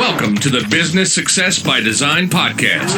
Welcome to the Business Success by Design podcast,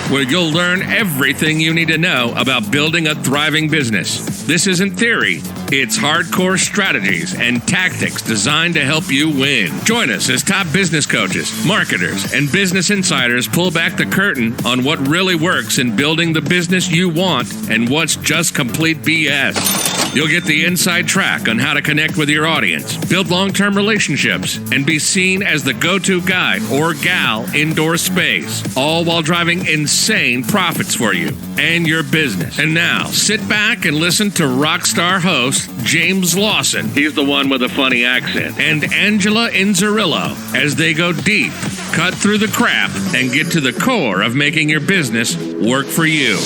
where you'll learn everything you need to know about building a thriving business. This isn't theory, it's hardcore strategies and tactics designed to help you win. Join us as top business coaches, marketers, and business insiders pull back the curtain on what really works in building the business you want and what's just complete BS. You'll get the inside track on how to connect with your audience, build long-term relationships, and be seen as the go-to guy or gal indoor space, all while driving insane profits for you and your business. And now, sit back and listen to rockstar host James Lawson, he's the one with a funny accent, and Angela Inzerillo as they go deep, cut through the crap, and get to the core of making your business work for you.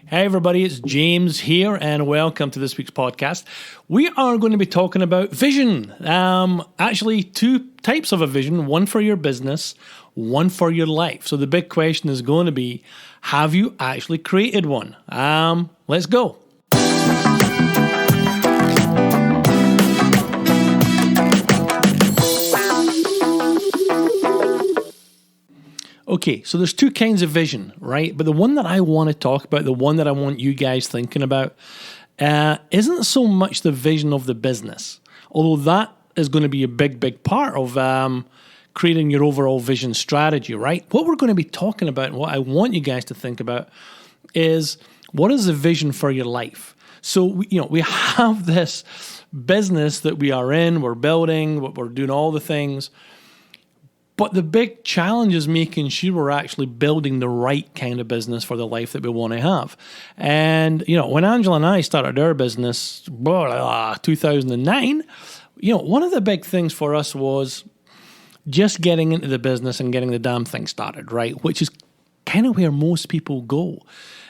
Hey everybody, it's James here and welcome to this week's podcast. We are going to be talking about vision. Actually, two types of a vision, one for your business, one for your life. So the big question is going to be, have you actually created one? Let's go. Okay, so there's two kinds of vision, right? But the one that I want to talk about, the one that I want you guys thinking about, isn't so much the vision of the business, although that is going to be a big part of creating your overall vision strategy, right? What we're going to be talking about and what I want you guys to think about is, what is the vision for your life? So, we have this business that we are in, we're building, we're doing all the things. But the big challenge is making sure we're actually building the right kind of business for the life that we want to have. And, when Angela and I started our business, 2009, one of the big things for us was just getting into the business and getting the damn thing started, right? Which is kind of where most people go.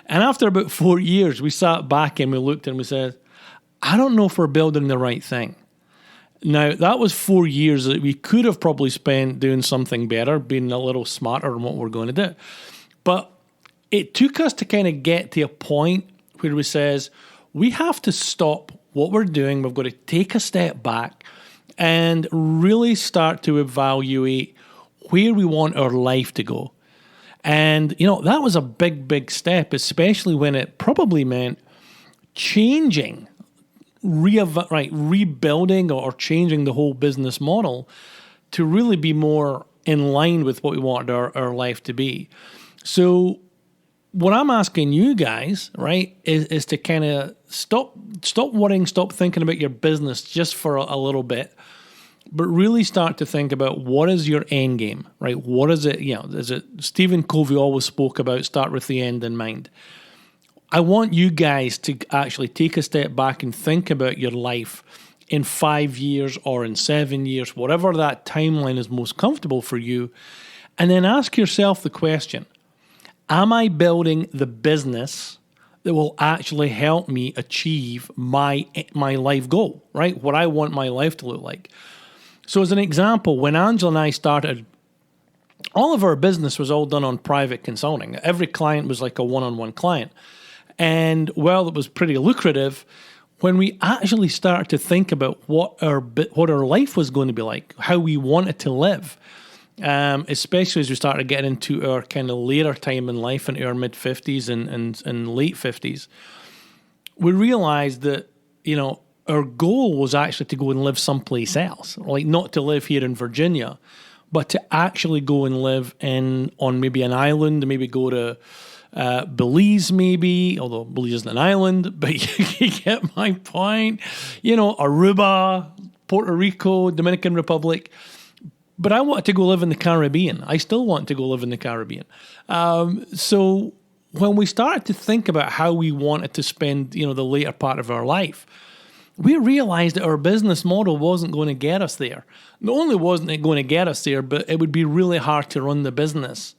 And after about 4 years, we sat back and we looked and we said, I don't know if we're building the right thing. Now, that was 4 years that we could have probably spent doing something better, being a little smarter in what we're going to do. But it took us to kind of get to a point where we says, we have to stop what we're doing. We've got to take a step back and really start to evaluate where we want our life to go. And, that was a big step, especially when it probably meant changing rebuilding or changing the whole business model to really be more in line with what we wanted our life to be. So what I'm asking you guys, right, is to kind of stop worrying, stop thinking about your business just for a little bit, but really start to think about, what is your end game, right? What is it, is it Stephen Covey always spoke about, start with the end in mind. I want you guys to actually take a step back and think about your life in 5 years or in 7 years, whatever that timeline is most comfortable for you, and then ask yourself the question, am I building the business that will actually help me achieve my life goal, right? What I want my life to look like. So as an example, when Angela and I started, all of our business was all done on private consulting. Every client was like a one-on-one client. And while it was pretty lucrative, when we actually started to think about what our life was going to be like, how we wanted to live, especially as we started getting into our kind of later time in life, into our mid-50s and late 50s, we realized that, our goal was actually to go and live someplace else, like not to live here in Virginia, but to actually go and live on maybe an island, maybe go to Belize maybe, although Belize isn't an island, but you get my point. Aruba, Puerto Rico, Dominican Republic. But I wanted to go live in the Caribbean. I still want to go live in the Caribbean. So when we started to think about how we wanted to spend, the later part of our life, we realized that our business model wasn't going to get us there. Not only wasn't it going to get us there, but it would be really hard to run the business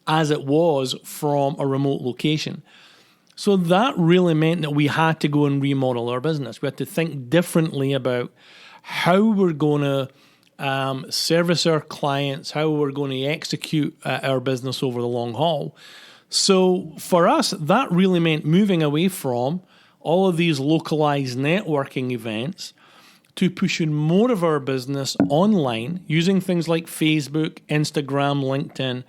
as it was from a remote location. So that really meant that we had to go and remodel our business. We had to think differently about how we're going to service our clients, how we're going to execute our business over the long haul. So for us, that really meant moving away from all of these localized networking events to pushing more of our business online using things like Facebook, Instagram, LinkedIn,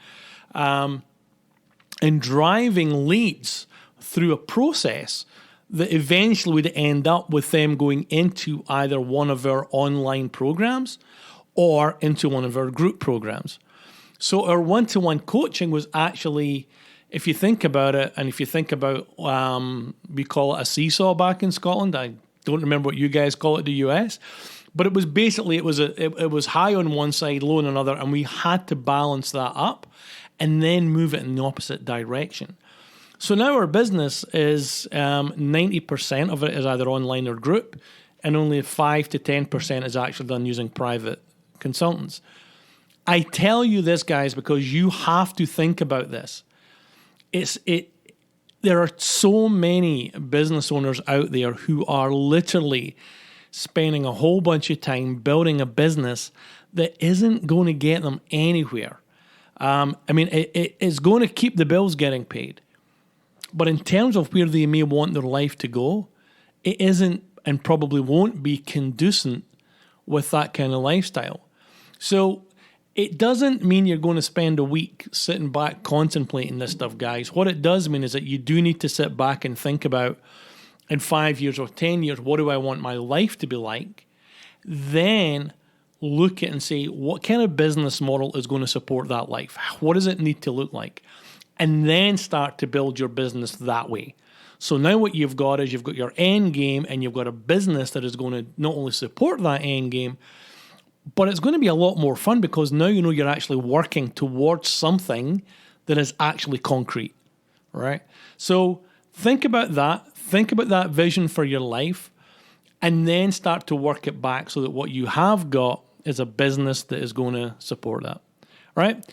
and driving leads through a process that eventually would end up with them going into either one of our online programs or into one of our group programs. So our one-to-one coaching was actually, if you think about it, and if you think about, we call it a seesaw back in Scotland. I don't remember what you guys call it in the US, but it was basically, it was high on one side, low on another, and we had to balance that up and then move it in the opposite direction. So now our business is 90% of it is either online or group, and only 5 to 10% is actually done using private consultants. I tell you this, guys, because you have to think about this. There are so many business owners out there who are literally spending a whole bunch of time building a business that isn't going to get them anywhere. It's going to keep the bills getting paid. But in terms of where they may want their life to go, it isn't and probably won't be conducive with that kind of lifestyle. So it doesn't mean you're going to spend a week sitting back contemplating this stuff, guys. What it does mean is that you do need to sit back and think about, in 5 years or 10 years, what do I want my life to be like? Then look at and say, what kind of business model is going to support that life? What does it need to look like? And then start to build your business that way. So now what you've got is you've got your end game, and you've got a business that is going to not only support that end game, but it's going to be a lot more fun because now you know you're actually working towards something that is actually concrete, right? So think about that. Think about that vision for your life, and then start to work it back so that what you have got is a business that is going to support that, right?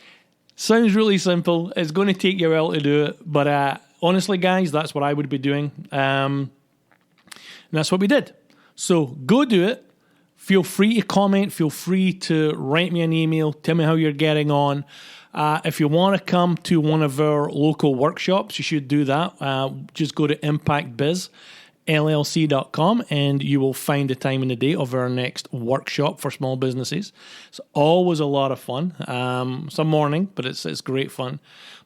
Sounds really simple. It's going to take you a while to do it, but honestly, guys, that's what I would be doing. And that's what we did. So go do it. Feel free to comment. Feel free to write me an email. Tell me how you're getting on. If you want to come to one of our local workshops, you should do that. Just go to impactbizllc.com and you will find the time and the date of our next workshop for small businesses. It's always a lot of fun. Some morning, but it's great fun.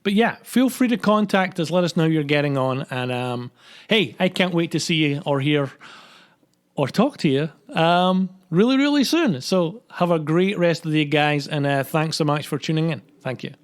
But yeah, feel free to contact us. Let us know how you're getting on. And hey, I can't wait to see you or hear or talk to you really, really soon. So have a great rest of the day, guys. And thanks so much for tuning in. Thank you.